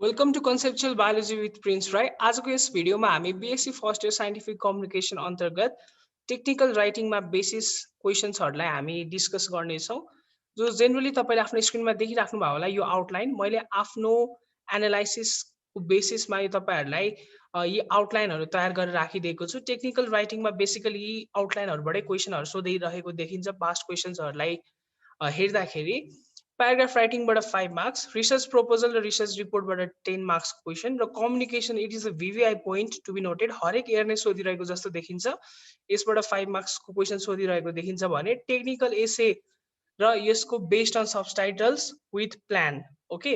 Welcome to conceptual biology with Prince Rai. आजको यस भिडियोमा हामी BSc first year scientific communication अन्तर्गत टेक्निकल राइटिङमा बेसिस क्वेसन्सहरूलाई हामी डिस्कस गर्नेछौँ। जो जेनरली तपाईँले आफ्नो स्क्रिनमा देखिराख्नु भयो होला यो आउटलाइन। मैले आफ्नो एनालाइसिसको बेसिसमा यो तपाईँहरूलाई यी आउटलाइनहरू तयार गरेर राखिदिएको छु। टेक्निकल राइटिङमा बेसिकली यी आउटलाइनहरूबाटै क्वेसनहरू सोधिरहेको देखिन्छ पास्ट क्वेसन्सहरूलाई हेर्दाखेरि। प्याराग्राफ राइटिङबाट 5 मार्क्स, रिसर्च प्रपोजल र रिसर्च रिपोर्टबाट 10 मार्क्सको क्वेसन र communication it is a VVI point to be noted. हरेक इयर नै सोधिरहेको जस्तो देखिन्छ। यसबाट 5 मार्क्सको क्वेसन सोधिरहेको देखिन्छ भने टेक्निकल एसे र यसको based on subtitles with plan. Okay,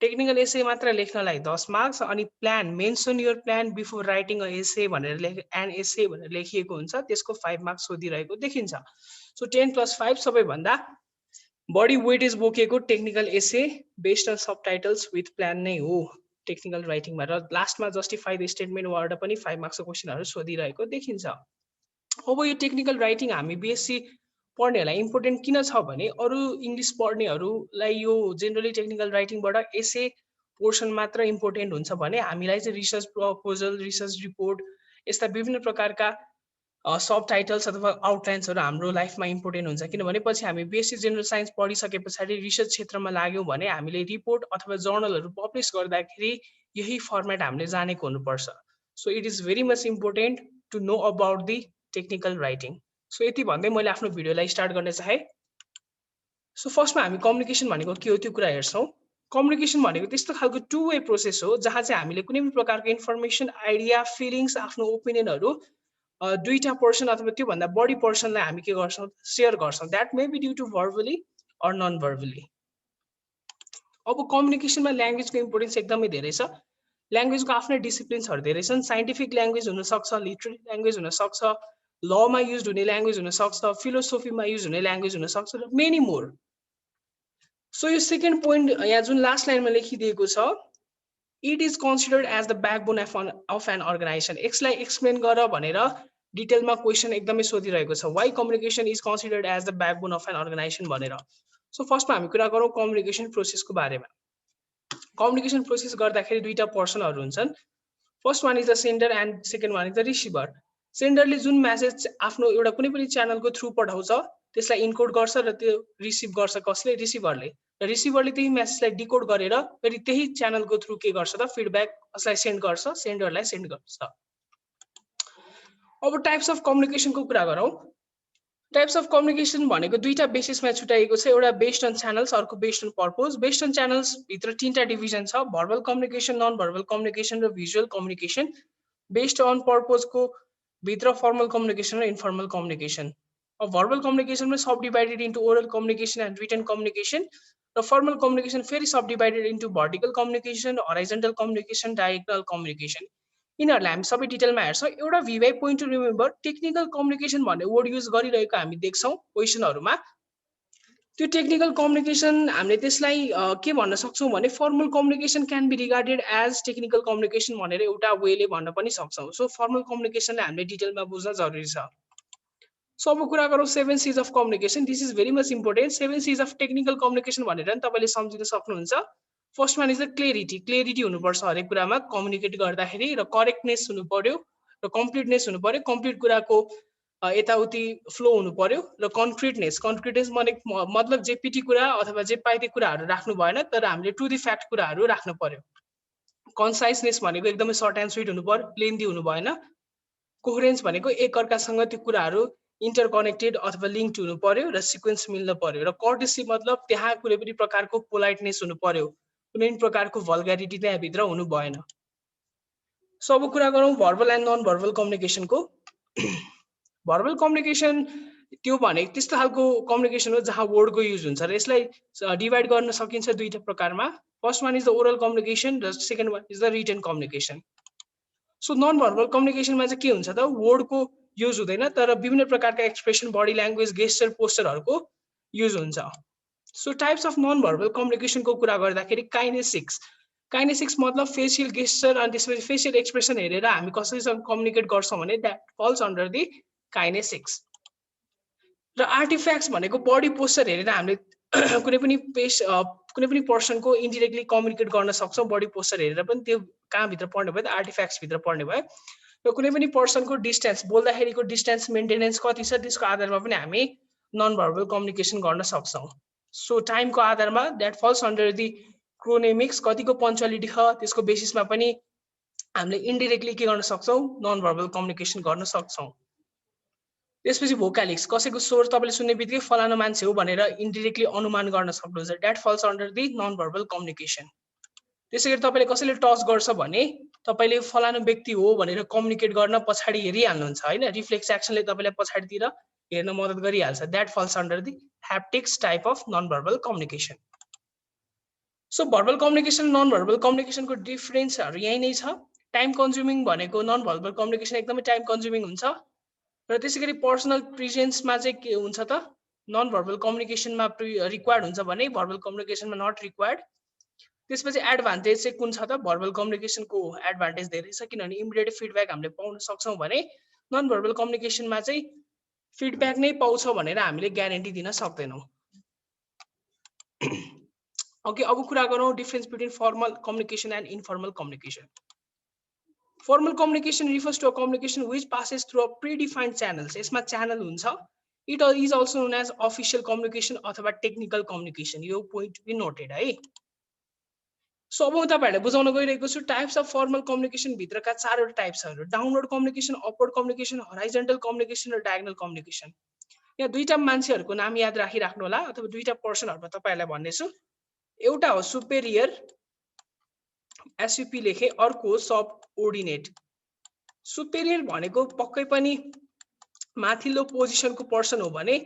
technical essay मात्र लेख्नलाई 10 मार्क्स अनि plan mention your plan before writing a essay भनेर एन एसे भनेर लेखिएको हुन्छ, त्यसको 5 मार्क्स सोधिरहेको देखिन्छ। सो 10 + 5 सबैभन्दा बडी वेटेज बोकेको technical essay based on subtitles with plan नै हो टेक्निकल राइटिङमा। र लास्टमा जस्टिफाई द स्टेटमेन्टबाट पनि 5 मार्क्सको क्वेसनहरू सोधिरहेको देखिन्छ। अब यो टेक्निकल राइटिङ हामी बिएससी पढ्नेहरूलाई इम्पोर्टेन्ट किन छ भने अरू इङ्ग्लिस पढ्नेहरूलाई यो जेनरली टेक्निकल राइटिङबाट एसे पोर्सन मात्र इम्पोर्टेन्ट हुन्छ भने हामीलाई चाहिँ रिसर्च प्रपोजल, रिसर्च रिपोर्ट यस्ता विभिन्न प्रकारका सब टाइटल्स अथवा आउटलाइन्सहरू हाम्रो लाइफमा इम्पोर्टेन्ट हुन्छ। किनभने पछि हामी बिएससी जेनरल साइन्स पढिसके पछाडि रिसर्च क्षेत्रमा लाग्यौँ भने हामीले रिपोर्ट अथवा जर्नलहरू पब्लिस गर्दाखेरि यही फर्मेट हामीले जानेको हुनुपर्छ। So it is very much important to know about the technical writing. So यति भन्दै मैले आफ्नो भिडियोलाई स्टार्ट गर्न चाहेँ। सो फर्स्टमा हामी कम्युनिकेसन भनेको के हो त्यो कुरा हेर्छौँ। कम्युनिकेसन भनेको त्यस्तो खालको टु वे प्रोसेस हो जहाँ चाहिँ हामीले कुनै पनि प्रकारको इन्फर्मेसन, आइडिया, फिलिङ्स, आफ्नो ओपिनियनहरू दुईटा पर्सन अथवा त्योभन्दा बढी पर्सनलाई हामी के गर्छौँ, सेयर गर्छौँ। That may be due to verbally or non verbally. अब कम्युनिकेसनमा ल्याङ्ग्वेजको इम्पोर्टेन्स एकदमै धेरै छ। ल्याङ्ग्वेजको आफ्नै डिसिप्लिन्सहरू धेरै छन्। साइन्टिफिक ल्याङ्ग्वेज हुनसक्छ, लिटरेरी ल्याङ्ग्वेज हुनसक्छ, लमा युज हुने ल्याङ्ग्वेज हुनसक्छ, फिलोसोफीमा युज हुने ल्याङ्ग्वेज हुनसक्छ र मेनी मोर। सो यो सेकेन्ड पोइन्ट यहाँ जुन लास्ट लाइनमा लेखिदिएको छ, it is considered as the backbone of an organisation. यसलाई एक्सप्लेन गर भनेर डिटेलमा क्वेसन एकदमै सोधिरहेको छ। Why communication is considered as the backbone of an organisation भनेर। सो फर्स्टमा हामी कुरा गरौँ कम्युनिकेसन प्रोसेसको बारेमा। कम्युनिकेसन प्रोसेस गर्दाखेरि दुईटा पर्सनहरू हुन्छन्। First one is the sender and second one is the receiver. सेन्डरले जुन म्यासेज आफ्नो एउटा कुनै पनि च्यानलको थ्रु पठाउँछ त्यसलाई इन्कोड गर्छ र त्यो रिसिभ गर्छ कसले, रिसिभरले। र रिसिभरले त्यही म्यासेजलाई डिकोड गरेर फेरि त्यही च्यानलको थ्रु के गर्छ त फिडब्याक कसलाई सेन्ड गर्छ, सेन्डरलाई सेन्ड गर्छ। अब टाइप्स अफ कम्युनिकेसनको कुरा गरौँ। टाइप्स अफ कम्युनिकेसन भनेको दुईटा बेसिसमा छुट्याइएको छ। एउटा बेस्ड अन च्यानल्स, अर्को based on purpose. Based on channels भित्र तीनटा डिभिजन छ, verbal communication, non verbal communication र भिजुअल कम्युनिकेसन। बेस्ड अन पर्पोजको भित्र फर्मल कम्युनिकेसन र इन्फर्मल कम्युनिकेसन। अब भर्बल कम्युनिकेसनमा sub divided into oral communication and written communication र फर्मल कम्युनिकेसन फेरि sub divided into vertical communication, horizontal communication, diagonal communication. यिनीहरूलाई हामी सबै डिटेलमा हेर्छौँ। एउटा VVI point to remember, technical communication भन्ने वर्ड युज गरिरहेको हामी देख्छौँ क्वेसनहरूमा। त्यो टेक्निकल कम्युनिकेसन हामीले त्यसलाई के भन्न सक्छौँ भने formal communication can be regarded as technical communication भनेर एउटा वेले भन्न पनि सक्छौँ। सो फर्मल कम्युनिकेसनलाई हामीले डिटेलमा बुझ्न जरुरी छ। सो अब कुरा गरौँ 7 C's of communication. This is very much important. 7 C's of technical communication भनेर नि तपाईँले सम्झिन सक्नुहुन्छ। First one is the clarity. Clarity हुनुपर्छ हरेक कुरामा कम्युनिकेट गर्दाखेरि, र करेक्टनेस हुनु पर्यो, र कम्प्लिटनेस हुनु पर्यो। कम्प्लिट कुराको यताउति फ्लो हुनु पर्यो। र कन्क्रिटनेस। कन्क्रिटनेस मतलब जेपिटी कुरा अथवा जे पाइते कुराहरू राख्नु भएन, तर हामीले टु द फ्याक्ट कुराहरू राख्नु पर्यो। कन्साइसनेस भनेको एकदमै सर्ट एन्ड स्विट हुनु पर्यो, लेन्दी हुनु भएन। कोहेरेन्स भनेको एकअर्कासँग त्यो कुराहरू इन्टरकनेक्टेड अथवा लिङ्क्ड हुनु पर्यो र सिक्वेन्स मिल्न पर्यो। र कर्टेसी मतलब त्यहाँ कुनै पनि प्रकारको पोलाइटनेस हुनु पर्यो, कुनै पनि प्रकारको भल्ग्यारिटी त्यहाँभित्र हुनु भएन। सो अब कुरा गरौँ भर्बल एन्ड नन भर्बल कम्युनिकेसनको। भर्बल कम्युनिकेसन त्यो भने त्यस्तो खालको कम्युनिकेसन हो जहाँ वर्डको युज हुन्छ र यसलाई डिभाइड गर्न सकिन्छ दुईटा प्रकारमा। First one is the oral communication र second one is the written communication. So non verbal कम्युनिकेसनमा चाहिँ के हुन्छ त, वर्डको युज हुँदैन तर विभिन्न प्रकारका एक्सप्रेसन, बडी ल्याङ्ग्वेज, गेस्चर, पोस्चरहरूको युज हुन्छ। So types of non verbal कम्युनिकेसनको कुरा गर्दाखेरि काइनेसिक्स। काइनेसिक्स मतलब फेसियल गेस्चर अनि त्यसपछि फेसियल एक्सप्रेसन हेरेर हामी कसैसँग कम्युनिकेट गर्छौँ भने that falls under the kinesics. र आर्टिफ्याक्ट्स भनेको बडी पोस्चर हेरेर हामीले कुनै पनि कुनै पनि पर्सनको इन्डिरेक्टली कम्युनिकेट गर्न सक्छौँ बडी पोस्चर हेरेर पनि त्यो कहाँभित्र पर्ने भयो त आर्टिफ्याक्ट्स भित्र पर्ने भयो र कुनै पनि पर्सनको डिस्टेन्स बोल्दाखेरिको डिस्टेन्स मेन्टेनेन्स कति छ त्यसको आधारमा पनि हामी नन भर्बल कम्युनिकेसन गर्न सक्छौँ सो टाइमको आधारमा that falls under the chronemics कतिको पङ्क्चुअलिटी छ त्यसको बेसिसमा पनि हामीले इन्डिरेक्टली के गर्न सक्छौँ नन भर्बल कम्युनिकेसन गर्न सक्छौँ त्यसपछि भोकालिक्स कसैको स्वर तपाईँले सुन्ने बित्तिकै फलानु मान्छे हो भनेर इन्डिरेक्टली अनुमान गर्न सक्नुहुन्छ that falls under the non verbal communication त्यसै गरी तपाईँले कसैले टच गर्छ भने तपाईँले फलानु व्यक्ति हो भनेर कम्युनिकेट गर्न पछाडि हेरिहाल्नुहुन्छ होइन रिफ्लेक्स एक्सनले तपाईँलाई पछाडितिर हेर्न मद्दत गरिहाल्छ that falls under the haptics type of non verbal communication so verbal communication non verbal कम्युनिकेसनको डिफरेन्सहरू यही नै छ टाइम कन्ज्युमिङ भनेको नन भर्बल कम्युनिकेसन एकदमै टाइम कन्ज्युमिङ हुन्छ र त्यसै गरी पर्सनल प्रेजेन्समा चाहिँ के हुन्छ त नन भर्बल कम्युनिकेसनमा रिक्वायर्ड हुन्छ भने भर्बल कम्युनिकेसनमा नट रिक्वायर्ड त्यसपछि एडभान्टेज चाहिँ कुन छ त भर्बल कम्युनिकेसनको एडभान्टेज धेरै छ किनभने इमिडिएट फिडब्याक हामीले पाउन सक्छौँ भने नन भर्बल कम्युनिकेसनमा चाहिँ फिडब्याक नै पाउँछ भनेर हामीले ग्यारेन्टी दिन सक्दैनौँ ओके अब कुरा गरौँ difference between formal communication and informal communication Formal communication refers to a communication which passes through a predefined channels. यसमा च्यानल हुन्छ. It is also known as official communication अथवा technical communication. यो point be noted है. So अब म तपाईहरुलाई बुझाउन गइरहेको छु टाइप्स अफ फर्मल कम्युनिकेसन भित्रका चारवटा टाइप्सहरु downward communication, upward communication, horizontal communication र डायगोनल कम्युनिकेसन. यहाँ दुईटा मान्छेहरुको नाम याद राखिराख्नु होला अथवा दुईटा पर्सनहरुमा तपाईहरुलाई भन्नेछु. एउटा हो सुपेरियर एसयुपी लेखे अर्को सबओर्डिनेट सुपेरियर भनेको पक्कै पनि माथिल्लो पोजिसनको पर्सन हो भने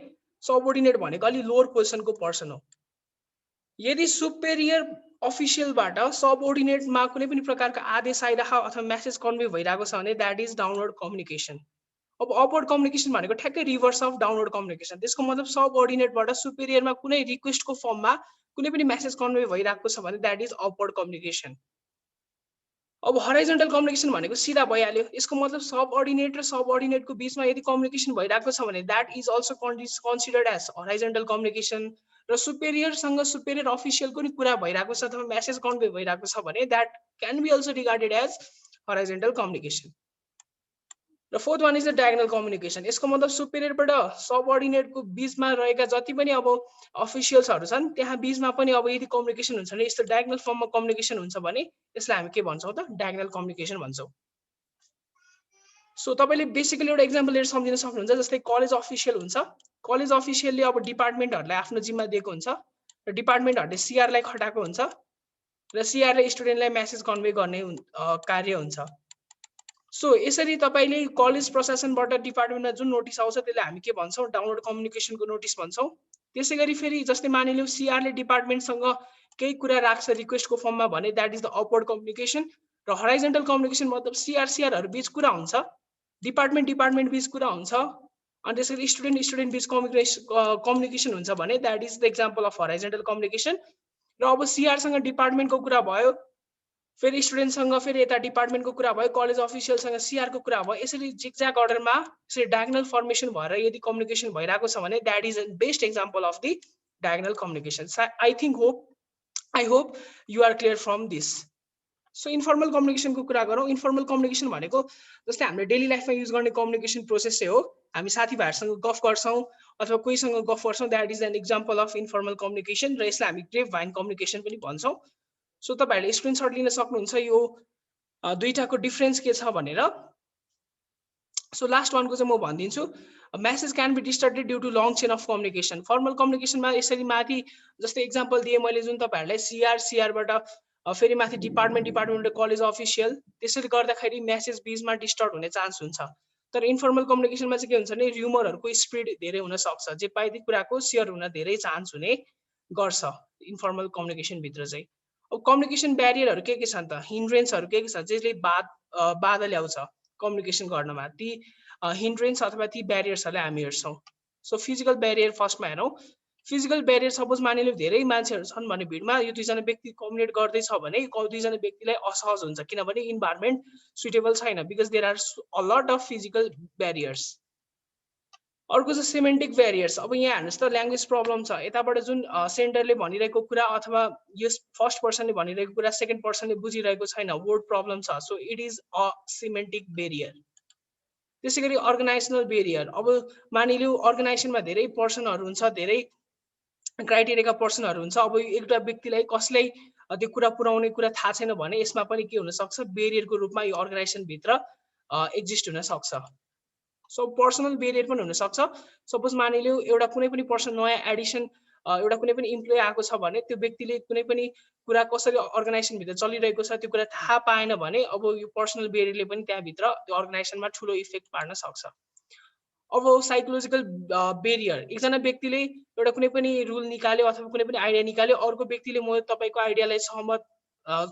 सबओर्डिनेट भनेको अलि लोअर पोजिसनको पर्सन हो यदि सुपेरियर अफिसियलबाट सबओर्डिनेटमा कुनै पनि प्रकारको आदेश आइराख अथवा मेसेज कन्भे भइरहेको छ भने दैट इज डाउनवर्ड कम्युनिकेसन अब अपवर्ड कम्युनिकेसन भनेको ठ्याक्कै रिभर्स अफ डाउनवर्ड कम्युनिकेसन त्यसको मतलब सबओर्डिनेटबाट सुपेरियरमा कुनै रिक्वेस्टको फर्ममा कुनै पनि मेसेज कन्भे भइरहेको छ भने दैट इज अपवर्ड कम्युनिकेसन अब हराइजन्टल कम्युनिकेसन भनेको सिधा भइहाल्यो यसको मतलब सबअर्डिनेट र सबअर्डिनेटको बीचमा यदि कम्युनिकेसन भइरहेको छ भने that is also considered as horizontal communication र सुपेरियरसँग सुपेरियर अफिसियलको नि कुरा भइरहेको छ अथवा मेसेज कन्भे भइरहेको छ भने that can be also regarded as horizontal communication र fourth one is the diagonal communication यसको मतलब सुपेरियरबाट सबअर्डिनेटको बीचमा रहेका जति पनि अब अफिसियल्सहरु छन् त्यहाँ बीचमा पनि अब यदि कम्युनिकेसन हुन्छ भने यस्तो डायगोनल फर्ममा कम्युनिकेसन हुन्छ भने यसलाई हामी के भन्छौं त डायगोनल कम्युनिकेसन भन्छौं सो तपाईले बेसिकली एउटा एक्जाम्पल लिएर सम्झिन सक्नुहुन्छ जस्तै कलेज अफिसियल हुन्छ कलेज अफिसियलले अब डिपार्टमेन्टहरुलाई आफ्नो जिम्मा दिएको हुन्छ र डिपार्टमेन्टहरुले सीआर लाई खटाएको हुन्छ र सीआर ले स्टुडेन्टलाई मेसेज कन्भे गर्ने कार्य हुन्छ सो यसरी तपाईले कलेज प्रशासनबाट डिपार्टमेन्टमा जुन नोटिस आउँछ त्यसले हामी के भन्छौं डाउनलोड कम्युनिकेसनको नोटिस भन्छौं त्यसैगरी फेरि जस्तै मानिलियौ सीआर ले डिपार्टमेन्टसँग केही कुरा राख्छ रिक्वेस्टको फर्ममा भने that is the upward communication र हराइजन्टल कम्युनिकेसन मतलब सीआरहरु बीच कुरा हुन्छ डिपार्टमेन्ट बीच कुरा हुन्छ अनि त्यसैले स्टुडेन्ट बीच कम्युनिकेसन हुन्छ भने that is the example of horizontal communication र अब सीआर सँग डिपार्टमेन्टको कुरा भयो फेरि स्टुडेन्टसँग फेरि यता डिपार्टमेन्टको कुरा भयो कलेज अफिसियलसँग सीआर को कुरा भयो यसरी जिगज्याग अर्डरमा यसरी डायगोनल फर्मेसन भएर यदि कम्युनिकेसन भइरहेको छ भने that is the best example of the diagonal communication I hope you are clear from this so informal कम्युनिकेसनको कुरा गरौँ इन्फर्मल कम्युनिकेसन भनेको जस्तै हामीले डेली लाइफमा युज गर्ने कम्युनिकेसन प्रोसेस चाहिँ हो हामी साथीभाइहरुसँग गफ गर्छौं अथवा कोहीसँग गफ गर्छौं that is an example of informal communication र यसलाई हामी ग्रेप भाइन कम्युनिकेसन पनि भन्छौं सो तपाईहरुले स्क्रिनशट लिन सक्नुहुन्छ यो दुईटाको डिफरेन्स के छ भनेर सो लास्ट वानको चाहिँ म भनिदिन्छु message can be distorted due to long chain of communication formal कम्युनिकेसनमा यसरी माथि जस्तै एक्जाम्पल दिए मैले जुन तपाईहरुलाई सीआरबाट फेरि माथि डिपार्टमेन्ट कलेज अफिसियल त्यसरी गर्दाखेरि मेसेज बीचमा डिस्टर्ट हुने चान्स हुन्छ तर इन्फर्मल कम्युनिकेसनमा चाहिँ के हुन्छ भने र्युमरहरुको स्प्रेड धेरै हुन सक्छ जे पाइदी कुराको शेयर हुन धेरै चान्स हुने गर्छ इन्फर्मल कम्युनिकेसन भित्र चाहिँ अब कम्युनिकेसन ब्यारियरहरु के छन् त हिन्ड्रेन्सहरु के छ जसले बाधा ल्याउँछ कम्युनिकेसन गर्नमा ती हिन्ड्रेन्स अथवा ती ब्यारियर्सहरुलाई हामी हेर्छौं सो फिजिकल ब्यारियर फर्स्टमा हेरौं फिजिकल ब्यारियर सपोज मानिलियो धेरै मान्छेहरु छन् भने भिडमा यो दुईजना व्यक्ति कम्युनिकेट गर्दै छ भने दुईजना व्यक्तिलाई असहज हुन्छ किनभने इन्भाइरोमेन्ट सुटेबल छैन because there are a lot of physical barriers अर्को चाहिँ सेमेन्टिक ब्यारियर्स। अब यहाँ हेर्नुहोस् त ल्याङ्ग्वेज प्रब्लम छ, यताबाट जुन सेन्टरले भनिरहेको कुरा अथवा यस फर्स्ट पर्सनले भनिरहेको कुरा सेकेन्ड पर्सनले बुझिरहेको छैन, वर्ड प्रब्लम छ, so it is a semantic barrier. त्यसै गरी अर्गनाइजेसनल ब्यारियर। अब मानिलिउँ अर्गनाइजेसनमा धेरै पर्सनहरू हुन्छ, धेरै क्राइटेरियाका पर्सनहरू हुन्छ। अब एउटा व्यक्तिलाई कसलाई त्यो कुरा पुर्याउने कुरा थाहा छैन भने यसमा पनि के हुनसक्छ, ब्यारियरको रूपमा यो अर्गनाइजेसनभित्र एक्जिस्ट हुनसक्छ। सो पर्सनल ब्यारियर पनि हुनसक्छ। सपोज मानिलिउँ एउटा कुनै पनि पर्सन नयाँ एडिसन एउटा कुनै पनि इम्प्लोइ आएको छ भने त्यो व्यक्तिले कुनै पनि कुरा कसरी अर्गनाइजेसनभित्र चलिरहेको छ त्यो कुरा थाहा पाएन भने अब यो पर्सनल ब्यारियरले पनि त्यहाँभित्र त्यो अर्गनाइजेसनमा ठुलो इफेक्ट पार्न सक्छ। अब साइकोलोजिकल ब्यारियर। एकजना व्यक्तिले एउटा कुनै पनि रुल निकाल्यो अथवा कुनै पनि आइडिया निकाल्यो, अर्को व्यक्तिले म तपाईँको आइडियालाई सहमत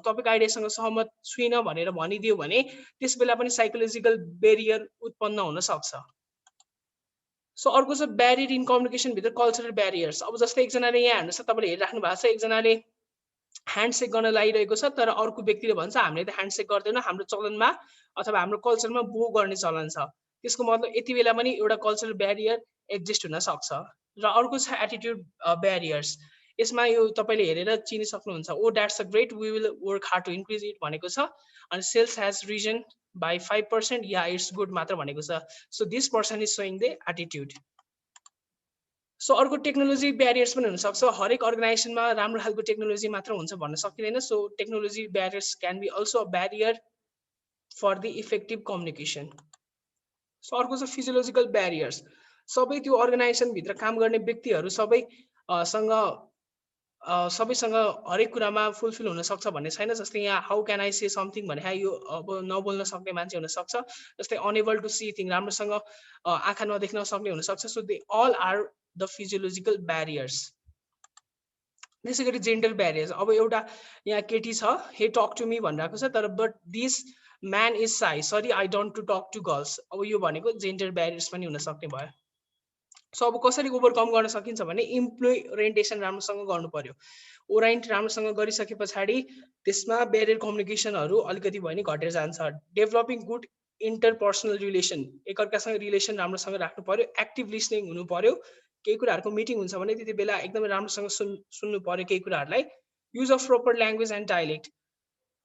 तपाईँको आइडियासँग सहमत छुइनँ भनेर भनिदियो भने त्यस बेला पनि साइकोलोजिकल ब्यारियर उत्पन्न हुन सक्छ। सो अर्को छ ब्यारियर इन कम्युनिकेसन भित्र कल्चरल ब्यारियर्स। अब जस्तै एकजनाले यहाँ हेर्नुहोस् त तपाईँले हेरिराख्नु भएको छ, एकजनाले ह्यान्डसेक गर्न लागिरहेको छ तर अर्को व्यक्तिले भन्छ हामीले त ह्यान्डसेक गर्दैनौँ, हाम्रो चलनमा अथवा हाम्रो कल्चरमा बो गर्ने चलन छ। त्यसको मतलब यति बेला पनि एउटा कल्चरल ब्यारियर एक्जिस्ट हुन सक्छ। र अर्को छ एटिट्युड ब्यारियर्स। यसमा यो तपाईँले हेरेर चिनि सक्नुहुन्छ। Oh that's a great, we will work hard to increase it भनेको छ। अनि सेल्स हेज रिजन बाई 5%, या इट्स गुड मात्र भनेको छ। So this person is showing the attitude. So अर्को टेक्नोलोजी ब्यारियर्स पनि हुनसक्छ। हरेक अर्गनाइजेसनमा राम्रो खालको टेक्नोलोजी मात्र हुन्छ भन्न सकिँदैन। So technology barriers can be also a barrier for the effective communication. So अर्को छ फिजियोलोजिकल ब्यारियर्स। सबै त्यो अर्गनाइजेसनभित्र काम गर्ने व्यक्तिहरू सँग सबैसँग हरेक कुरामा फुलफिल हुनसक्छ भन्ने छैन। जस्तै यहाँ how can I say something भने यो अब नबोल्न सक्ने मान्छे हुनसक्छ। जस्तै अनेबल टु सी थिङ, राम्रोसँग आँखा नदेख्न सक्ने हुनसक्छ। So they all are the physiological barriers. त्यसै गरी जेन्डर ब्यारियर्स। अब एउटा यहाँ केटी छ, हे टक टु मी भनिरहेको छ, तर but this man is shy, sorry I don't to talk to girls. अब यो भनेको जेन्डर ब्यारियर्स पनि हुन सक्ने भयो। सो अब कसरी ओभरकम गर्न सकिन्छ भने इम्प्लोइ ओरिएन्टेसन राम्रोसँग गर्नु पर्यो। ओराइन्ट राम्रोसँग गरिसके पछाडि त्यसमा ब्यारियर कम्युनिकेसनहरू अलिकति भयो भने घटेर जान्छ। डेभलपिङ गुड इन्टरपर्सनल रिलेसन, एकअर्कासँग रिलेसन राम्रोसँग राख्नु पर्यो। एक्टिभ लिसनिङ हुनु पर्यो। केही कुराहरूको मिटिङ हुन्छ भने त्यति बेला एकदमै राम्रोसँग सुन्नु पर्यो केही कुराहरूलाई। Use of proper language and dialect.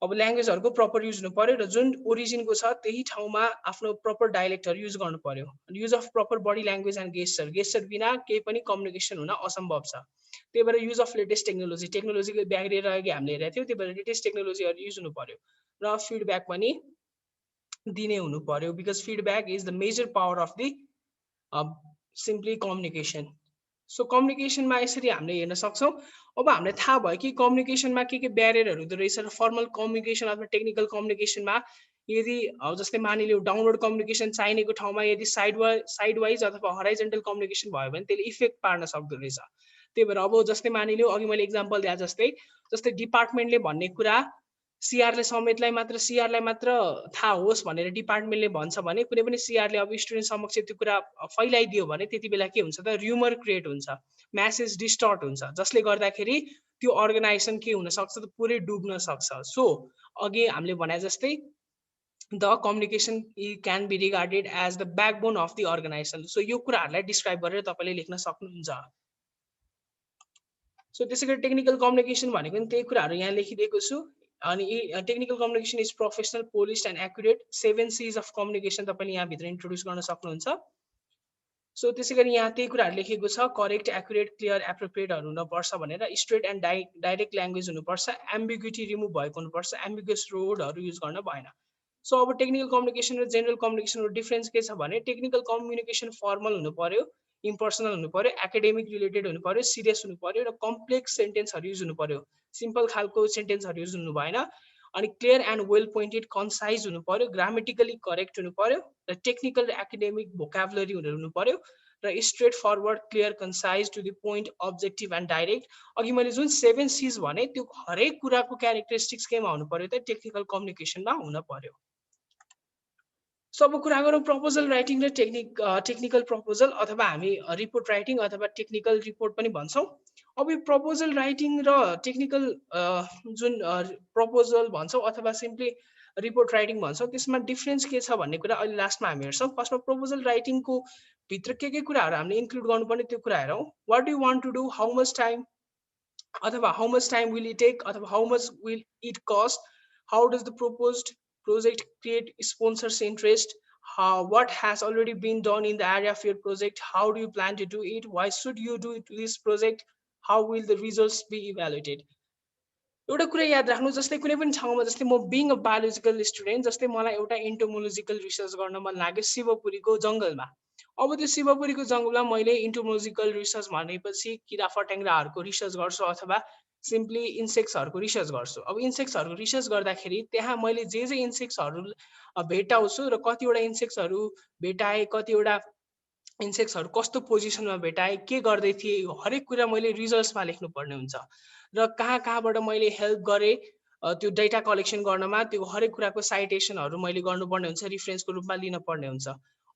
अब ल्याङ्ग्वेजहरूको प्रपर युज हुनु पर्यो र जुन ओरिजिनको छ त्यही ठाउँमा आफ्नो प्रपर डायलेक्टहरू युज गर्नु पर्यो। Use of proper body language and gesture. Gesture बिना केही पनि कम्युनिकेसन हुन असम्भव छ। त्यही भएर युज अफ लेटेस्ट टेक्नोलोजी। टेक्नोलोजीको ब्यारियर अघि हामीले हेरेको थियौँ, त्यही भएर लेटेस्ट टेक्नोलोजीहरू युज हुनु पर्यो। र फिडब्याक पनि दिने हुनु पर्यो, because feedback is the major power of the simply communication. So कम्युनिकेसनमा यसरी हामीले हेर्न सक्छौँ। अब हामीलाई थाहा भयो कि कम्युनिकेसनमा के ब्यारियरहरू हुँदो रहेछ र फर्मल कम्युनिकेसन अथवा टेक्निकल कम्युनिकेसनमा यदि जस्तै मानिलिउँ डाउनवर्ड कम्युनिकेसन चाहिनेको ठाउँमा यदि साइड वाइज अथवा हराइजेन्टल कम्युनिकेसन भयो भने त्यसले इफेक्ट पार्न सक्दो रहेछ। त्यही भएर अब जस्तै मानिलिउँ अघि मैले इक्जाम्पल दिए जस्तै डिपार्टमेन्टले भन्ने कुरा सिआरलाई मात्र थाहा होस् भनेर डिपार्टमेन्टले भन्छ भने कुनै पनि सिआरले अब स्टुडेन्ट समक्ष त्यो कुरा फैलाइदियो भने त्यति बेला के हुन्छ त, र्युमर क्रिएट हुन्छ, म्यासेज डिस्टर्ट हुन्छ, जसले गर्दाखेरि त्यो अर्गनाइजेसन के हुन सक्छ त, पुरै डुब्न सक्छ। सो अघि हामीले भने जस्तै the communication can be regarded as the backbone of the organisation. So यो कुराहरूलाई डिस्क्राइब गरेर तपाईँले लेख्न सक्नुहुन्छ। सो त्यसै गरी टेक्निकल कम्युनिकेसन भनेको पनि त्यही कुराहरू यहाँ लेखिदिएको छु। अनि technical communication is professional, polished and accurate. 7 C's of communication तपाईँले यहाँभित्र इन्ट्रोड्युस गर्न सक्नुहुन्छ। सो त्यसै गरी यहाँ त्यही कुराहरू लेखेको छ, करेक्ट, एक्युरेट, क्लियर, एप्रोप्रिएटहरू हुनुपर्छ भनेर। स्ट्रेट एन्ड डाइरेक्ट ल्याङ्ग्वेज हुनुपर्छ। एम्बिग्युटी रिमुभ भएको हुनुपर्छ। एम्बिगुस रोडहरू युज गर्न भएन। सो अब टेक्निकल कम्युनिकेसन र जेनरल कम्युनिकेसनको डिफरेन्स के छ भने टेक्निकल कम्युनिकेसन फर्मल हुनु पर्यो, इम्पर्सनल हुनु पर्यो, एकाडेमिक रिलेटेड हुनु पर्यो, सिरियस हुनु पर्यो र कम्प्लेक्स सेन्टेन्सहरू युज हुनु पर्यो। सिम्पल खालको सेन्टेन्सहरू युज हुनु भएन। अनि clear and well pointed, concise हुनु पर्यो, ग्रामेटिकली करेक्ट हुनु पर्यो र टेक्निकल र एकाडेमिक भोकाबुलरी हुनु पर्यो र straightforward, clear, concise, to the point, objective and direct. अघि मैले जुन 7 C's भने त्यो हरेक कुराको क्यारेक्टरिस्टिक्स केमा हुनु पर्यो त, टेक्निकल कम्युनिकेसनमा हुन पर्यो। सो अब कुरा गरौँ प्रपोजल राइटिङ र टेक्निकल प्रपोजल अथवा हामी रिपोर्ट राइटिङ अथवा टेक्निकल रिपोर्ट पनि भन्छौँ। अब यो प्रपोजल राइटिङ र टेक्निकल जुन प्रपोजल भन्छौँ अथवा सिम्पली रिपोर्ट राइटिङ भन्छौँ त्यसमा डिफरेन्स के छ भन्ने कुरा अहिले लास्टमा हामी हेर्छौँ। फर्स्टमा प्रपोजल राइटिङको भित्र के कुराहरू हामीले इन्क्लुड गर्नुपर्ने त्यो कुरा हेरौँ। What do you want to do, how much time, अथवा how much time will it take, अथवा how much will it cost, how does the proposed project create sponsors interest, what has already been done in the area of your project, how do you plan to do it, why should you do this project, how will the results be evaluated. एउटा कुरा याद राख्नु, जस्तै कुनै पनि ठाउँमा, जस्तै म बिङ अ बायोलोजिकल स्टुडेन्ट, जस्तै मलाई एउटा एन्टोमोलोजिकल रिसर्च गर्न मन लाग्यो शिवपुरीको जङ्गलमा। अब त्यो शिवपुरीको जङ्गलमा मैले इन्टोमोलोजिकल रिसर्च भनेपछि किरा फट्याङ्ग्राहरूको रिसर्च गर्छु अथवा सिम्पली इन्सेक्ट्सहरूको रिसर्च गर्छु। अब इन्सेक्ट्सहरूको रिसर्च गर्दाखेरि त्यहाँ मैले जे इन्सेक्ट्सहरू भेटाउँछु र कतिवटा इन्सेक्ट्सहरू भेटाएँ, कतिवटा इन्सेक्ट्सहरू कस्तो पोजिसनमा भेटाएँ, के गर्दै थिएँ, हरेक कुरा मैले रिजल्ट्समा लेख्नुपर्ने हुन्छ। र कहाँबाट मैले हेल्प गरेँ त्यो डेटा कलेक्सन गर्नमा, त्यो हरेक कुराको साइटेसनहरू मैले गर्नुपर्ने हुन्छ, रिफरेन्सको रूपमा लिनुपर्ने हुन्छ।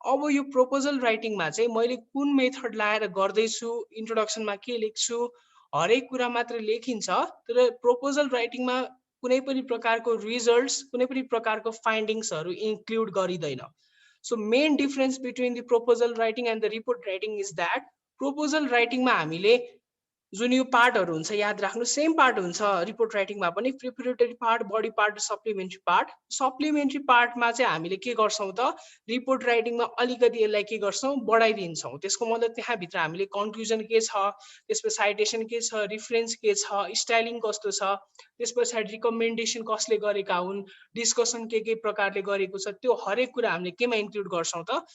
अब यो प्रपोजल राइटिङमा चाहिँ मैले कुन मेथड लाएर गर्दैछु, इन्ट्रोडक्सनमा के लेख्छु, हरेक कुरा मात्र लेखिन्छ, तर प्रपोजल राइटिङमा कुनै पनि प्रकारको रिजल्ट्स, कुनै पनि प्रकारको फाइन्डिङ्सहरू इन्क्लुड गरिँदैन। So main difference between the proposal writing and the report writing is that proposal writing मा हामीले जुन यो पार्टहरु हुन्छ याद राख्नु, सेम पार्ट हुन्छ रिपोर्ट राइटिङमा पनि, प्रिपरेटरी पार्ट, बडी पार्ट र सप्लिमेन्ट्री पार्ट। सप्लिमेन्ट्री पार्टमा चाहिँ हामीले के गर्छौं त, रिपोर्ट राइटिङमा अलिकति यसलाई के गर्छौं, बढाइदिन्छौं। त्यसको मतलब त्यहाँ भित्र हामीले कन्क्लुजन के छ, त्यसपछि साइटेसन के छ, रेफरेन्स के छ, स्टाइलिङ कस्तो छ, त्यसपछि रिकमेन्डेसन कसले गरेका हुन्, डिस्कसन के प्रकारले गरेको छ, त्यो हरेक कुरा हामीले केमा इन्क्लुड गर्छौं त,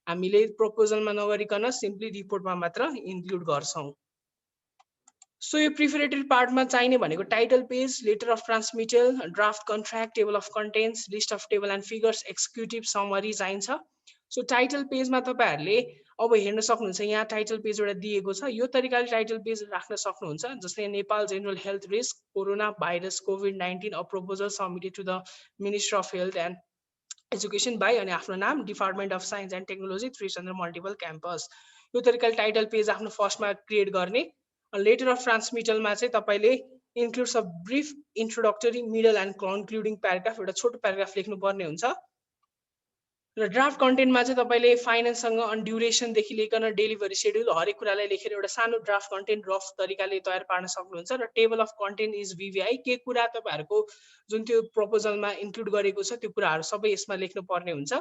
हामीले प्रपोजलमा नगरिकन सिम्पली रिपोर्टमा मात्र इन्क्लुड गर्छौं। सो यो प्रिपरेटरी पार्टमा चाहिने भनेको title page, letter of transmittal, draft contract, table of contents, list of table and figures, executive summary चाहिन्छ। सो टाइटल पेजमा तपाईहरुले अब हेर्न सक्नुहुन्छ, यहाँ टाइटल पेज एउटा दिएको छ, यो तरिकाले टाइटल पेज राख्न सक्नुहुन्छ। जस्तै Nepal general health risk, corona virus कोभिड-19, a proposal submitted to the minister of health and education by, अनि आफ्नो नाम, department of science and technology, Trichandra multiple campus. यो तरिकाले टाइटल पेज आफ्नो फर्स्टमा क्रिएट गर्ने। लेटर अफ ट्रान्समिटलमा चाहिँ तपाईले includes a brief introductory, middle and concluding paragraph, एउटा छोटो प्याराग्राफ लेख्नुपर्ने हुन्छ। र ड्राफ्ट कन्टेन्टमा चाहिँ तपाईले फाइनेन्ससँग अनि ड्युरेसनदेखि लिएर डेलिभरी शेड्युल हरेक कुरालाई लेखेर एउटा सानो ड्राफ्ट कन्टेन्ट रफ तरिकाले तयार पार्न सक्नुहुन्छ। र table of content is VVI, के कुरा तपाईहरुको जुन त्यो प्रपोजलमा इन्क्लुड गरेको छ त्यो कुराहरु सबै यसमा लेख्नु पर्ने हुन्छ।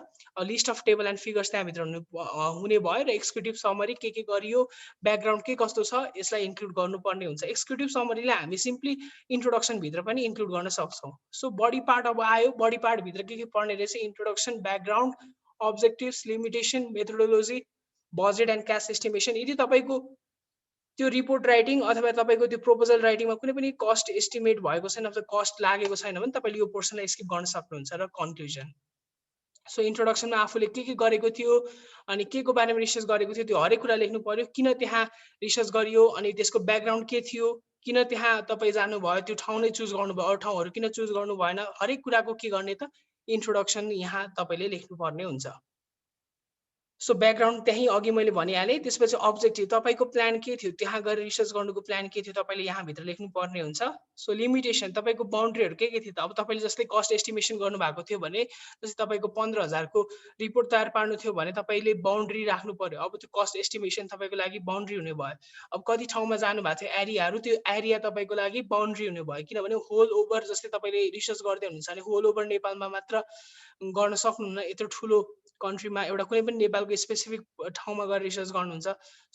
List of table and figures त्यहाँ भित्र हुने भयो, र एक्जिक्युटिभ समरी के गरियो, ब्याकग्राउन्ड के कस्तो छ, यसलाई इन्क्लुड गर्नुपर्ने हुन्छ। एक्जिक्युटिभ समरीलाई हामी सिम्पली इन्ट्रोडक्सन भित्र पनि इन्क्लुड गर्न सक्छौं। सो बडी पार्ट अब आयो, बडी पार्ट भित्र के पर्ने रहेछ, introduction, background, objectives, limitation, methodology, budget and cash estimation। यदि तपाईको त्यो रिपोर्ट राइटिङ अथवा तपाईको त्यो प्रपोजल राइटिङमा कुनै पनि कस्ट एस्टिमेट भएको छैन अथवा कस्ट लागेको छैन भने तपाईले यो पोर्सनलाई स्किप गर्न सक्नुहुन्छ। र कन्क्लुजन, सो इन्ट्रोडक्सनमा आफूले के गरेको थियो अनि के को बारेमा रिसर्च गरेको थियो त्यो हरेक कुरा लेख्नु पर्यो, किन त्यहाँ रिसर्च गरियो, अनि त्यसको ब्याकग्राउन्ड के थियो, किन त्यहाँ तपाई जानुभयो, त्यो ठाउँ नै चुज गर्नुभयो, अरू ठाउँहरू किन चुज गर्नु भएन, हरेक कुराको के गर्ने त इन्ट्रोडक्सन यहाँ तपाईले लेख्नुपर्ने हुन्छ। सो ब्याकग्राउन्ड त्यही अघि मैले भनिहालेँ। त्यसपछि अब्जेक्टिभ, तपाईको प्लान के थियो, त्यहाँ गएर रिसर्च गर्नुको प्लान के थियो, तपाईले यहाँ भित्र लेख्नु पर्ने हुन्छ। सो लिमिटेसन, तपाईको बाउन्ड्रीहरु के थियो त, अब तपाईले जस्तै कस्ट एस्टिमेसन गर्नु भएको थियो भने, जस्तै तपाईको 15,000 को रिपोर्ट तयार पार्नु थियो भने तपाईले बाउन्ड्री राख्नु पर्यो। अब त्यो कस्ट एस्टिमेसन तपाईको लागि बाउन्ड्री हुने भयो। अब कति ठाउँमा जानु भएको थियो एरियाहरु, त्यो एरिया तपाईको लागि बाउन्ड्री हुने भयो, किनभने होल ओभर जस्तै तपाईले रिसर्च गर्दै हुनुहुन्छ भने होल ओभर नेपालमा मात्र गर्न सक्नुहुन्न, यत्रो ठुलो कन्ट्रीमा एउटा कुनै पनि नेपालको स्पेसिफिक ठाउँमा गएर रिसर्च गर्नुहुन्छ।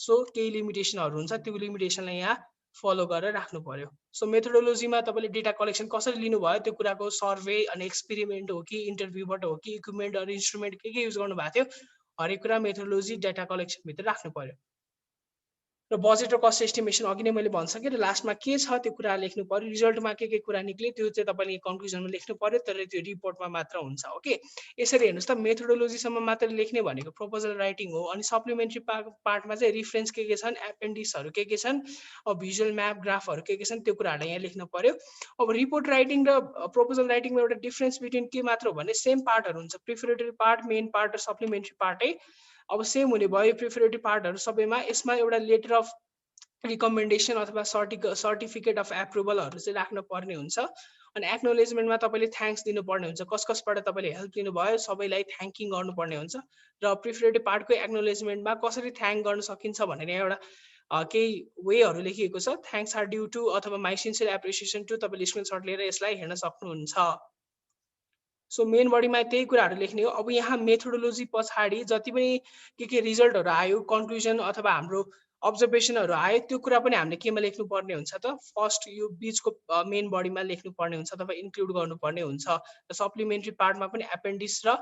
सो केही लिमिटेसनहरु हुन्छ, त्यो लिमिटेसनलाई यहाँ फलो गरेर राख्नु पर्यो। सो मेथोडोलोजीमा तपाईले डेटा कलेक्सन कसरी लिनु भयो, त्यो कुराको सर्वे अनि एक्सपेरिमेन्ट हो कि इन्टरभ्यूबाट हो कि इक्विपमेन्ट अनि इन्स्ट्रुमेन्ट के युज गर्नु भएको थियो, हरेक कुरा मेथोडोलोजी डेटा कलेक्सन भित्र राख्नु पर्यो। र बजेट र कस्ट एस्टिमेसन अघि नै मैले भनिसकेँ। र लास्टमा के छ त्यो कुरा लेख्नु पर्यो, रिजल्टमा के कुरा निक्ल्यो त्यो चाहिँ तपाईले कन्क्लुजनमा लेख्नु पर्यो, तर त्यो रिपोर्टमा मात्र हुन्छ। ओके, यसरी हेर्नुस् त, मेथोडोलोजीसम्म मात्र लेख्ने भनेको प्रपोजल राइटिङ हो। अनि सप्लिमेन्ट्री पार्टमा चाहिँ रिफरेन्स के छन्, एपेन्डिक्सहरु के छन्, भिजुअल म्याप, ग्राफहरु के छन्, त्यो कुराहरुलाई यहाँ लेख्नु पर्यो। अब रिपोर्ट राइटिङ र प्रपोजल राइटिङमा एउटा डिफरेन्स बिट्विन के मात्र हो भने सेम पार्टहरु हुन्छ, प्रिपरेटरी पार्ट, मेन पार्ट र सप्लिमेन्ट्री पार्टै अब सेम हुने भयो। प्रिपरेटरी पार्टहरु सबैमा, यसमा एउटा लेटर अफ रिकमेन्डेसन अथवा सर्टिफिकेट अफ एप्रुभलहरू चाहिँ राख्न पर्ने हुन्छ। अनि एक्नोलेजमेन्टमा तपाईँले थ्याङ्क्स दिनुपर्ने हुन्छ, कसबाट तपाईँले हेल्प लिनुभयो सबैलाई थ्याङ्किङ गर्नुपर्ने हुन्छ। र प्रिफरेटिभ पार्टको एक्नोलेजमेन्टमा कसरी थ्याङ्क गर्न सकिन्छ भनेर एउटा केही वेहरू लेखिएको छ। थ्याङ्क्स आर ड्यु टु अथवा माई सिन्सियर एप्रिसिएसन टु, तपाईँले स्क्रिनसट लिएर यसलाई हेर्न सक्नुहुन्छ। सो मेन बडीमा त्यही कुराहरू लेख्ने हो। अब यहाँ मेथोडोलोजी पछाडि जति पनि के रिजल्टहरू आयो, कन्क्लुजन अथवा हाम्रो अब्जर्भेसनहरू आयो, त्यो कुरा पनि हामीले केमा लेख्नुपर्ने हुन्छ त? फर्स्ट यो बिचको मेन बडीमा लेख्नुपर्ने हुन्छ अथवा इन्क्लुड गर्नुपर्ने हुन्छ। र सप्लिमेन्ट्री पार्टमा पनि एपेन्डिक्स र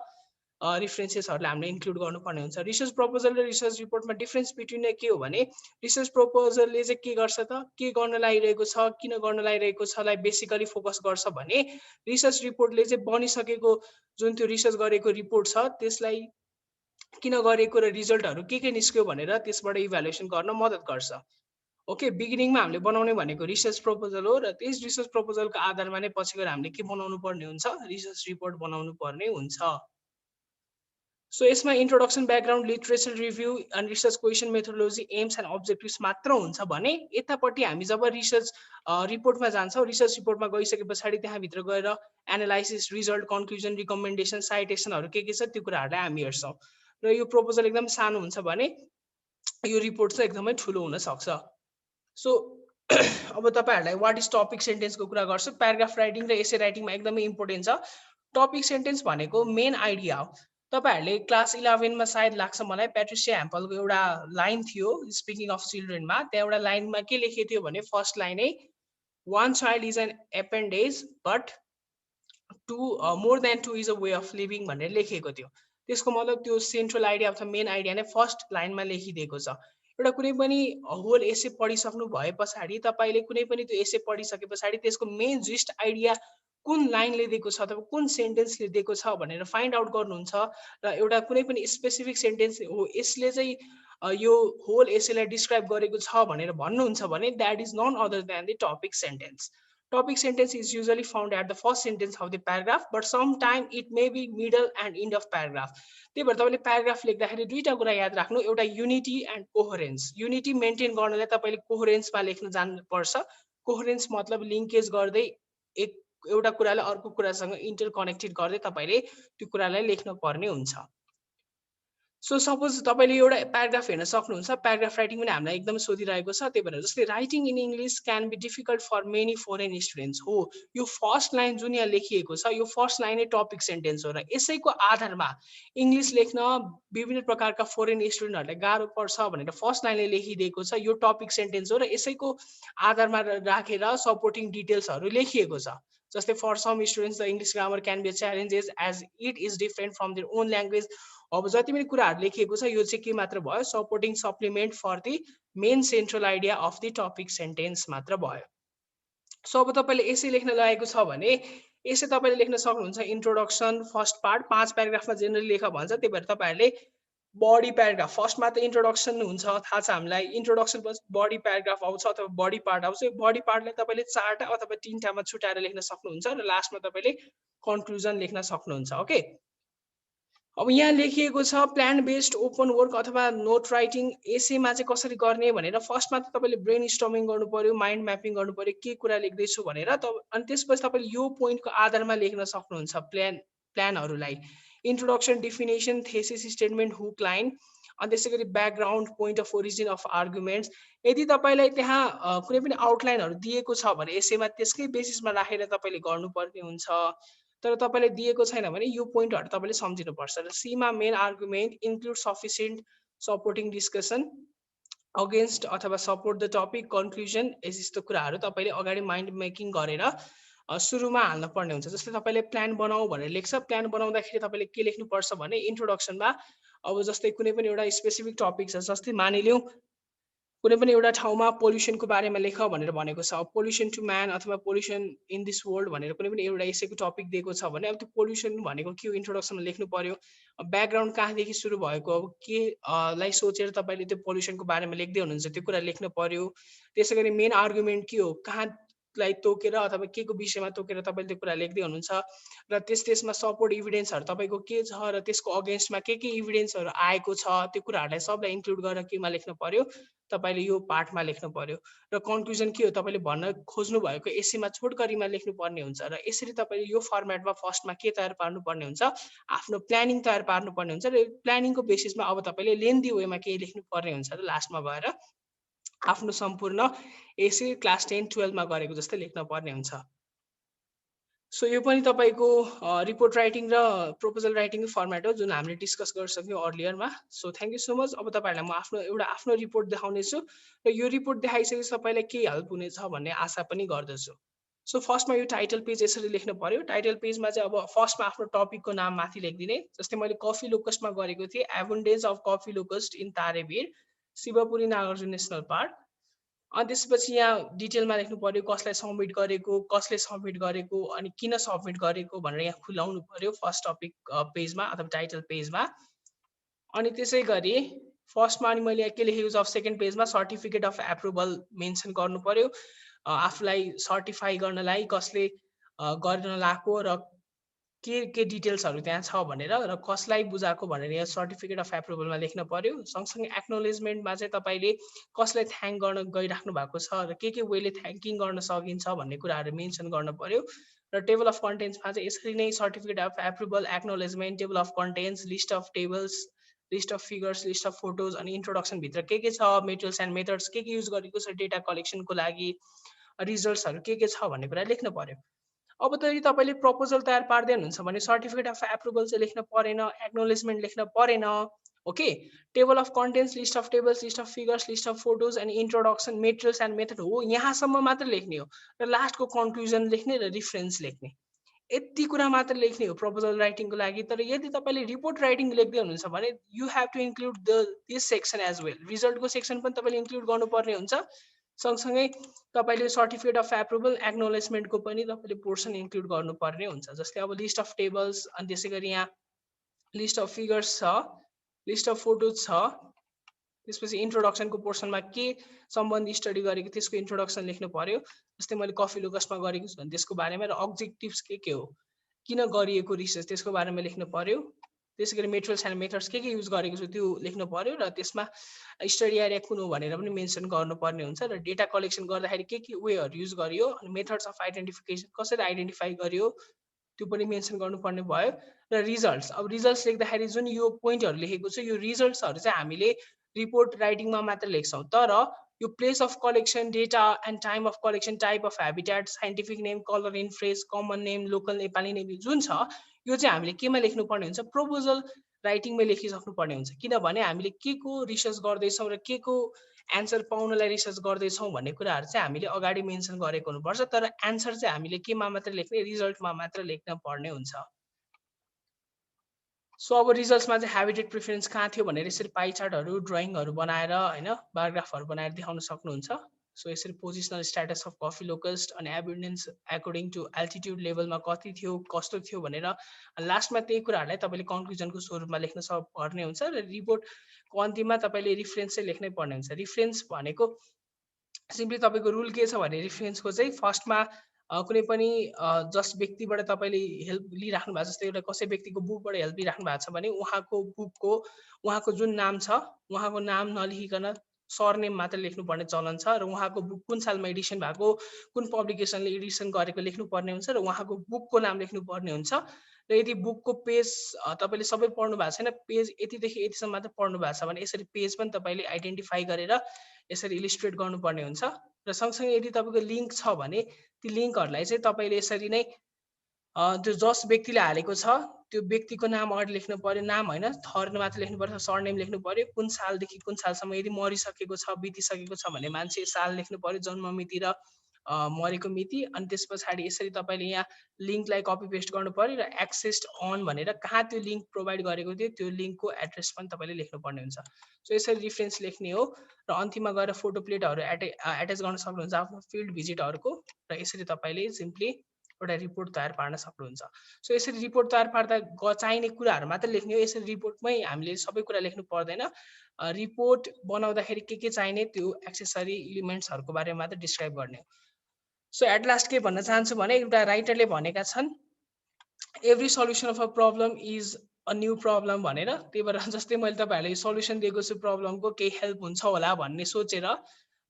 रिफरेन्सेसहरूलाई हामीले इन्क्लुड गर्नुपर्ने हुन्छ। रिसर्च प्रपोजल र रिसर्च रिपोर्टमा डिफ्रेन्स बिट्विन के हो भने, रिसर्च प्रपोजलले चाहिँ के गर्छ त, के गर्न लागिरहेको छ, किन गर्न लागिरहेको छलाई बेसिकली फोकस गर्छ भने, रिसर्च रिपोर्टले चाहिँ बनिसकेको जुन त्यो रिसर्च गरेको रिपोर्ट छ त्यसलाई किन गरेको र रिजल्टहरू के निस्क्यो भनेर त्यसबाट इभ्यालुएसन गर्न मद्दत गर्छ। ओके, बिगिनिङमा हामीले बनाउने भनेको रिसर्च प्रपोजल हो र त्यस रिसर्च प्रपोजलको आधारमा नै पछि गएर हामीले के बनाउनु पर्ने हुन्छ, रिसर्च रिपोर्ट बनाउनु पर्ने हुन्छ। सो यसमा introduction, background, literature review and research question, methodology, AIIMS and objectives मात्र हुन्छ भने, यतापट्टि हामी जब रिसर्च रिपोर्टमा जान्छौँ, रिसर्च रिपोर्टमा गइसके पछाडि त्यहाँभित्र गएर एनालाइसिस, रिजल्ट, कन्क्लुजन, रिकमेन्डेसन, साइटेसनहरू के छ त्यो कुराहरूलाई हामी हेर्छौँ। र यो प्रपोजल एकदम सानो हुन्छ भने यो रिपोर्ट चाहिँ एकदमै ठुलो हुनसक्छ। सो अब तपाईँहरूलाई वाट इज टपिक सेन्टेन्सको कुरा गर्छु। प्याराग्राफ राइटिङ र एसे राइटिङमा एकदमै इम्पोर्टेन्ट छ। टपिक सेन्टेन्स भनेको मेन आइडिया हो। तपाईँहरूले क्लास 11मा सायद लाग्छ मलाई, प्याट्रिसिया ह्याम्पलको एउटा लाइन थियो स्पिकिङ अफ चिल्ड्रेनमा। त्यहाँ एउटा लाइनमा के लेखेको थियो भने, फर्स्ट लाइनै one child is an appendage but more than two is a way of living भनेर लेखेको थियो। त्यसको मतलब त्यो सेन्ट्रल आइडिया अथवा मेन आइडिया नै फर्स्ट लाइनमा लेखिदिएको छ। एउटा कुनै पनि होल एसे पढिसक्नु भए पछाडि तपाईँले कुनै पनि त्यो एसे पढिसके पछाडि त्यसको मेन जिस्ट आइडिया कुन लाइनले दिएको छ अथवा कुन सेन्टेन्सले दिएको छ भनेर फाइन्ड आउट गर्नुहुन्छ। र एउटा कुनै पनि स्पेसिफिक सेन्टेन्स हो यसले चाहिँ यो होल एसेलाई डिस्क्राइब गरेको छ भनेर भन्नुहुन्छ भने, that is none other than the topic sentence. Topic sentence is usually found at the first sentence of the paragraph, but sometimes it may be middle and end of paragraph. त्यही भएर तपाईँले paragraph लेख्दाखेरि दुईटा कुरा याद राख्नु, एउटा unity and coherence. Unity maintain गर्नलाई तपाईँले कोहेरेन्समा लेख्न जान्नुपर्छ। कोहेरेन्स मतलब लिङ्केज गर्दै एउटा कुरालाई अर्को कुरासँग इन्टरकनेक्टेड गर्दै तपाईँले त्यो कुरालाई लेख्न पर्ने हुन्छ। सो सपोज तपाईँले एउटा प्याराग्राफ हेर्न सक्नुहुन्छ, प्याराग्राफ राइटिङ पनि हामीलाई एकदम सोधिरहेको छ। त्यही भएर जस्तै writing in English can be difficult for many foreign students हो। यो फर्स्ट लाइन जुन यहाँ लेखिएको छ, यो फर्स्ट लाइन नै टपिक सेन्टेन्स हो र यसैको आधारमा इङ्ग्लिस लेख्न विभिन्न प्रकारका फरेन स्टुडेन्टहरूलाई गाह्रो पर्छ भनेर फर्स्ट लाइनले लेखिदिएको छ। यो टपिक सेन्टेन्स हो र यसैको आधारमा राखेर सपोर्टिङ डिटेल्सहरू लेखिएको छ। जस्तै for some students the English grammar can be challenges as it is different from their own language. अब जति पनि कुराहरू लेखिएको छ यो चाहिँ के मात्र भयो, supporting supplement for the main central idea of the topic sentence मात्र भयो। सो अब तपाईँले एसे लेख्न लागेको छ भने एसे तपाईँले लेख्न सक्नुहुन्छ। इन्ट्रोडक्सन फर्स्ट पार्ट 5 प्याराग्राफमा जेनरली लेख भन्छ। त्यही भएर तपाईँहरूले बडी प्याराग्राफ, फर्स्टमा त इन्ट्रोडक्सन हुन्छ, थाहा छ हामीलाई। इन्ट्रोडक्सन पछि बडी प्याराग्राफ आउँछ अथवा बडी पार्ट आउँछ। बडी पार्टलाई तपाईँले 4टा अथवा 3टामा छुट्याएर लेख्न सक्नुहुन्छ र लास्टमा तपाईँले कन्क्लुजन लेख्न सक्नुहुन्छ। ओके, अब यहाँ लेखिएको छ प्लान बेस्ड ओपन वर्क अथवा नोट राइटिङ एसेमा चाहिँ कसरी गर्ने भनेर फर्स्टमा त तपाईँले ब्रेन स्टर्मिङ गर्नु पर्यो, माइन्ड म्यापिङ गर्नु पर्यो, के कुरा लेख्दैछु भनेर। अनि त्यसपछि तपाईँले यो पोइन्टको आधारमा लेख्न सक्नुहुन्छ प्लानहरूलाई। Introduction, definition, thesis statement, hook line, अनि त्यसै गरी background, point of origin of arguments. यदि तपाईँलाई त्यहाँ कुनै पनि आउटलाइनहरू दिएको छ भने एसेमा त्यसकै बेसिसमा राखेर तपाईँले गर्नुपर्ने हुन्छ। तर तपाईँले दिएको छैन भने यो पोइन्टहरू तपाईँले सम्झिनुपर्छ। र सीमा main argument include sufficient supporting discussion against अथवा सपोर्ट द टपिक, कन्क्लुजन, यस्तो कुराहरू तपाईँले अगाडि माइन्ड मेकिङ गरेर सुरुमा हाल्न पर्ने हुन्छ। जस्तै तपाईँले प्लान बनाऊ भनेर लेख्छ, प्लान बनाउँदाखेरि तपाईँले के लेख्नुपर्छ भने इन्ट्रोडक्सनमा अब जस्तै कुनै पनि एउटा स्पेसिफिक टपिक छ, जस्तै मानिलिउँ कुनै पनि एउटा ठाउँमा पोल्युसनको बारेमा लेख भनेर भनेको छ। पोल्युसन टु म्यान अथवा पोल्युसन इन दिस वर्ल्ड भनेर कुनै पनि एउटा एसेको टपिक दिएको छ भने अब त्यो पोल्युसन भनेको के हो इन्ट्रोडक्सनमा लेख्नु पर्यो। ब्याकग्राउन्ड कहाँदेखि सुरु भएको, अब के लाई सोचेर तपाईँले त्यो पोल्युसनको बारेमा लेख्दै हुनुहुन्छ त्यो कुरा लेख्नु पर्यो। त्यसै गरी मेन आर्गुमेन्ट के हो, कहाँ लाई तोकेर अथवा के को विषयमा तोकेर तपाईँले त्यो कुरा लेख्दै हुनुहुन्छ र त्यसमा सपोर्ट इभिडेन्सहरू तपाईँको के छ र त्यसको अगेन्स्टमा के इभिडेन्सहरू आएको छ त्यो कुराहरूलाई सबलाई इन्क्लुड गरेर केमा लेख्नु पर्यो तपाईँले यो पार्टमा लेख्नु पर्यो र कन्क्लुजन के हो तपाईँले भन्न खोज्नु भएको एसेमा छोटकरीमा लेख्नुपर्ने हुन्छ र यसरी तपाईँले यो फर्मेटमा फर्स्टमा के तयार पार्नुपर्ने हुन्छ आफ्नो प्लानिङ तयार पार्नुपर्ने हुन्छ र प्लानिङको बेसिसमा अब तपाईँले लेन्दी वेमा केही लेख्नुपर्ने हुन्छ र लास्टमा गएर आफ्नो सम्पूर्ण एसे क्लास 10 12 मा गरेको जस्तै लेख्न पर्ने हुन्छ सो यो पनि तपाईँको रिपोर्ट राइटिङ र प्रपोजल राइटिङको फर्मेट हो जुन हामीले डिस्कस गरिसक्यौँ अर्लियरमा so thank you so much अब तपाईँहरूलाई म आफ्नो रिपोर्ट देखाउनेछु र यो रिपोर्ट देखाइसकेपछि तपाईँलाई के हेल्प हुनेछ भन्ने आशा पनि गर्दछु सो फर्स्टमा यो टाइटल पेज यसरी लेख्नु पर्यो टाइटल पेजमा चाहिँ अब फर्स्टमा आफ्नो टपिकको नाम माथि लेखिदिने जस्तै मैले कफी लोकस्टमा गरेको थिएँ abundance of coffee locust in Tarebhir Shivapuri Nagarjun national park अनि त्यसपछि यहाँ डिटेलमा लेख्नु पर्यो कसले सब्मिट गरेको अनि किन सब्मिट गरेको भनेर यहाँ खुलाउनु पर्यो फर्स्ट टपिक पेजमा अथवा टाइटल पेजमा अनि त्यसै गरी फर्स्टमा अनि मैले के लेखेको छु सेकेन्ड पेजमा सर्टिफिकेट अफ एप्रुभल मेन्सन गर्नु पर्यो आफूलाई सर्टिफाई गर्नलाई कसले गर्न लाएको र के डिटेल्सहरू त्यहाँ छ भनेर र कसलाई बुझाएको भनेर यहाँ सर्टिफिकेट अफ एप्रुभलमा लेख्न पर्यो सँगसँगै एक्नोलेजमेन्टमा चाहिँ तपाईँले कसलाई थ्याङ्क गर्न गइराख्नु भएको छ र के वेले थ्याङ्किङ गर्न सकिन्छ भन्ने कुराहरू मेन्सन गर्न पर्यो र टेबल अफ कन्टेन्ट्समा चाहिँ यसरी नै certificate of approval acknowledgement table of contents list of tables list of figures list of photos अनि इन्ट्रोडक्सनभित्र के छ मेटेरियल्स एन्ड मेथड्स के युज गरेको छ डेटा कलेक्सनको लागि रिजल्ट्सहरू के छ भन्ने कुरा लेख्न पर्यो अब त तपाईँले प्रपोजल तयार पार्दै हुनुहुन्छ भने सर्टिफिकेट अफ एप्रुभल चाहिँ लेख्न परेन एक्नोलेजमेन्ट लेख्न परेन okay table of contents list of tables list of figures list of photos and introduction materials and method हो यहाँसम्म मात्र लेख्ने हो र लास्टको कन्क्लुजन लेख्ने र रिफरेन्स लेख्ने यति कुरा मात्र लेख्ने हो प्रपोजल राइटिङको लागि तर यदि तपाईँले रिपोर्ट राइटिङ लेख्दै हुनुहुन्छ भने you have to include this section as well रिजल्टको सेक्सन पनि तपाईँले इन्क्लुड गर्नुपर्ने हुन्छ सँगसँगै तपाईँले सर्टिफिकेट अफ एप्रुभल एक्नोलेजमेन्टको पनि तपाईँले पोर्सन इन्क्लुड गर्नुपर्ने हुन्छ जस्तै अब लिस्ट अफ टेबल्स अनि त्यसै गरी यहाँ लिस्ट अफ फिगर्स छ लिस्ट अफ फोटोज छ त्यसपछि इन्ट्रोडक्सनको पोर्सनमा के सम्बन्धी स्टडी गरेको त्यसको इन्ट्रोडक्सन लेख्नु पर्यो जस्तै मैले कफी लोकस्टमा गरेको छु भने त्यसको बारेमा र अब्जेक्टिभ्स के हो किन गरिएको रिसर्च त्यसको बारेमा लेख्नु पर्यो त्यसै गरी मेटेरियल्स एन्ड मेथड्स के युज गरेको छु त्यो लेख्नु पर्यो र त्यसमा स्टडी एरिया कुन हो भनेर पनि मेन्सन गर्नुपर्ने हुन्छ र डेटा कलेक्सन गर्दाखेरि के वेहरू युज गरियो अनि मेथड्स अफ आइडेन्टिफिकेसन कसरी आइडेन्टिफाई गरियो त्यो पनि मेन्सन गर्नुपर्ने भयो र रिजल्ट्स अब रिजल्ट्स लेख्दाखेरि जुन यो पोइन्टहरू लेखेको छ यो रिजल्ट्सहरू चाहिँ हामीले रिपोर्ट राइटिङमा मात्र लेख्छौँ तर यो place of collection data and time of collection type of habitat scientific name colour in fresh common name local Nepali name जुन छ यो चाहिँ हामीले केमा लेख्नुपर्ने हुन्छ प्रपोजल राइटिङमै लेखिसक्नु पर्ने हुन्छ किनभने हामीले के को रिसर्च गर्दैछौँ र के को एन्सर पाउनलाई रिसर्च गर्दैछौँ भन्ने कुराहरू चाहिँ हामीले अगाडि मेन्सन गरेको हुनुपर्छ तर एन्सर चाहिँ हामीले केमा मात्र लेख्ने रिजल्टमा मात्र लेख्न पर्ने हुन्छ सो अब रिजल्ट्समा चाहिँ ह्याबिटेट प्रिफरेन्स कहाँ थियो भनेर यसरी पाइ चार्टहरू ड्रइङहरू बनाएर होइन बायोग्राफहरू बनाएर देखाउन सक्नुहुन्छ सो यसरी positional status of coffee locust अनि एबिडेन्स एकोर्डिङ टु एल्टिट्युड लेभलमा कति थियो कस्तो थियो भनेर लास्टमा त्यही कुराहरूलाई तपाईँले कन्क्लुजनको स्वरूपमा लेख्न पर्ने हुन्छ र रिपोर्टको अन्तिममा तपाईँले रिफरेन्स चाहिँ लेख्नै पर्ने हुन्छ रिफरेन्स भनेको सिम्पली तपाईँको रुल के छ भने रिफरेन्सको चाहिँ फर्स्टमा कुनै पनि जस्ट व्यक्तिबाट तपाईँले हेल्प लिइराख्नु भएको जस्तै एउटा कसै व्यक्तिको बुकबाट हेल्प लिइराख्नु भएको छ भने उहाँको बुकको उहाँको जुन नाम छ उहाँको नाम नलेखिकन सरनेम मात्र लेख्नुपर्ने चलन छ र उहाँको बुक कुन सालमा एडिसन भएको कुन पब्लिकेसनले एडिसन गरेको लेख्नुपर्ने हुन्छ र उहाँको बुकको नाम लेख्नुपर्ने हुन्छ र यदि बुकको पेज तपाईँले सबै पढ्नु भएको छैन पेज यतिदेखि यतिसम्म मात्र पढ्नु भएको छ भने यसरी पेज पनि तपाईँले आइडेन्टिफाई गरेर यसरी इलिस्ट्रेट गर्नुपर्ने हुन्छ र सँगसँगै यदि तपाईँको लिङ्क छ भने ती लिङ्कहरूलाई चाहिँ तपाईँले यसरी नै त्यो जस व्यक्तिले हालेको छ त्यो व्यक्तिको नाम अगाडि लेख्नु पर्यो नाम होइन थर मात्र लेख्नु पर्छ सरनेम लेख्नु पर्यो कुन सालदेखि कुन सालसम्म यदि मरिसकेको छ बितिसकेको छ भने मान्छे साल लेख्नु पर्यो जन्म मिति र मरेको मिति अनि त्यस पछाडि यसरी तपाईँले यहाँ लिङ्कलाई कपी पेस्ट गर्नु पर्यो र एक्सेस्ड अन भनेर कहाँ त्यो लिङ्क प्रोभाइड गरेको थियो त्यो लिङ्कको एड्रेस पनि तपाईँले लेख्नुपर्ने हुन्छ सो यसरी रिफरेन्स लेख्ने हो र अन्तिममा गएर फोटो प्लेटहरू एट्याच गर्न सक्नुहुन्छ आफ्नो फिल्ड भिजिटहरूको र यसरी तपाईँले सिम्पली एउटा रिपोर्ट तयार पार्न सक्नुहुन्छ सो यसरी रिपोर्ट तयार पार्दा चाहिने कुराहरू मात्र लेख्ने हो यसरी रिपोर्टमै हामीले सबै कुरा लेख्नु पर्दैन रिपोर्ट बनाउँदाखेरि के चाहिने त्यो एक्सेसरी इलिमेन्ट्सहरूको बारेमा मात्र डिस्क्राइब गर्ने हो सो एट लास्ट के भन्न चाहन्छु भने एउटा राइटरले भनेका छन् every solution of a problem is a new problem भनेर। त्यही भएर जस्तै मैले तपाईँहरूलाई सल्युसन दिएको छु प्रब्लमको, केही हेल्प हुन्छ होला भन्ने सोचेर,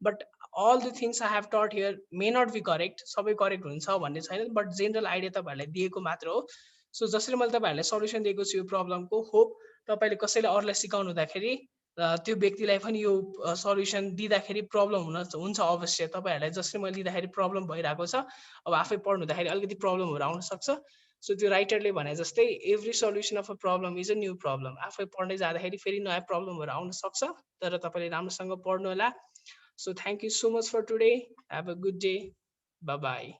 but all the things I have taught here may not be correct, सबै करेक्ट हुन्छ भन्ने छैन, बट जेनरल आइडिया तपाईँहरूलाई दिएको मात्र हो। सो जसरी मैले तपाईँहरूलाई सल्युसन दिएको छु यो प्रब्लमको, होप तपाईँले कसैलाई अरूलाई सिकाउनु हुँदाखेरि त्यो व्यक्तिलाई पनि यो सल्युसन दिँदाखेरि प्रब्लम हुन्छ अवश्य। तपाईँहरूलाई जसरी मैले दिँदाखेरि प्रब्लम भइरहेको छ, अब आफै पढ्नु हुँदाखेरि अलिकति प्रब्लमहरू आउन सक्छ। सो त्यो राइटरले भने जस्तै every solution of a problem is a new problem. आफै पढ्दै जाँदाखेरि फेरि नयाँ प्रब्लमहरू आउन सक्छ, तर तपाईँले राम्रोसँग पढ्नु होला। So thank you so much for today, have a good day, bye by.